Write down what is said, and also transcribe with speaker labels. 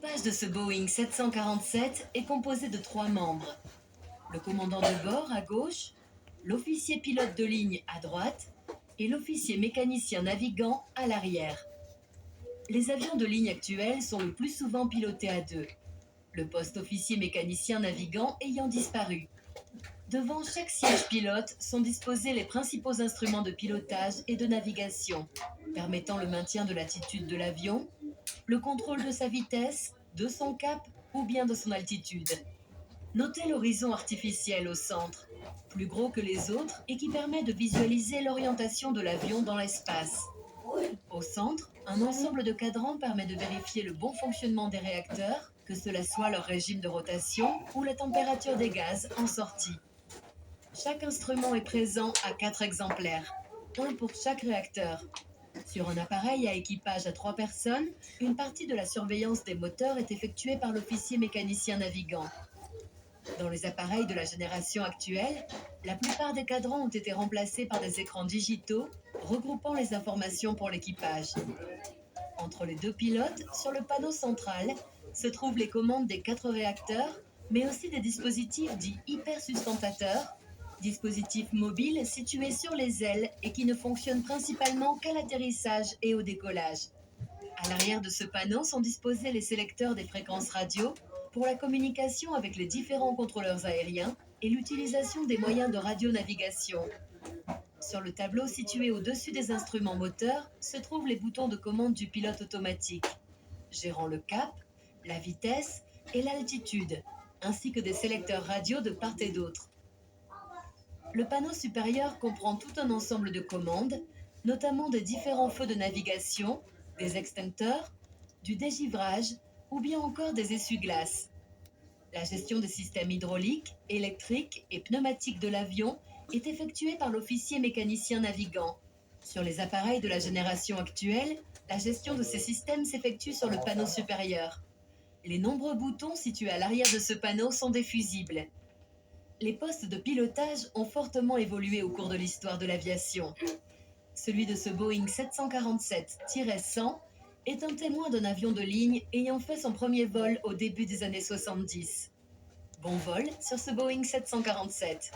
Speaker 1: L'équipage de ce Boeing 747 est composé de 3 membres. Le commandant de bord à gauche, l'officier pilote de ligne à droite et l'officier mécanicien navigant à l'arrière. Les avions de ligne actuels sont le plus souvent pilotés à deux, le poste officier mécanicien navigant ayant disparu. Devant chaque siège pilote sont disposés les principaux instruments de pilotage et de navigation, permettant le maintien de l'attitude de l'avion, le contrôle de sa vitesse, de son cap ou bien de son altitude. Notez l'horizon artificiel au centre, plus gros que les autres et qui permet de visualiser l'orientation de l'avion dans l'espace. Au centre, un ensemble de cadrans permet de vérifier le bon fonctionnement des réacteurs, que cela soit leur régime de rotation ou la température des gaz en sortie. Chaque instrument est présent à 4 exemplaires, un pour chaque réacteur. Sur un appareil à équipage à 3 personnes, une partie de la surveillance des moteurs est effectuée par l'officier mécanicien navigant. Dans les appareils de la génération actuelle, la plupart des cadrans ont été remplacés par des écrans digitaux regroupant les informations pour l'équipage. Entre les deux pilotes, sur le panneau central, se trouvent les commandes des 4 réacteurs, mais aussi des dispositifs dits hypersustentateurs, dispositifs mobiles situés sur les ailes et qui ne fonctionnent principalement qu'à l'atterrissage et au décollage. À l'arrière de ce panneau sont disposés les sélecteurs des fréquences radio pour la communication avec les différents contrôleurs aériens et l'utilisation des moyens de radionavigation. Sur le tableau situé au-dessus des instruments moteurs se trouvent les boutons de commande du pilote automatique, gérant le cap, la vitesse et l'altitude, ainsi que des sélecteurs radio de part et d'autre. Le panneau supérieur comprend tout un ensemble de commandes, notamment des différents feux de navigation, des extincteurs, du dégivrage ou bien encore des essuie-glaces. La gestion des systèmes hydrauliques, électriques et pneumatiques de l'avion est effectuée par l'officier mécanicien navigant. Sur les appareils de la génération actuelle, la gestion de ces systèmes s'effectue sur le panneau supérieur. Les nombreux boutons situés à l'arrière de ce panneau sont des fusibles. Les postes de pilotage ont fortement évolué au cours de l'histoire de l'aviation. Celui de ce Boeing 747-100 est un témoin d'un avion de ligne ayant fait son premier vol au début des années 70. Bon vol sur ce Boeing 747.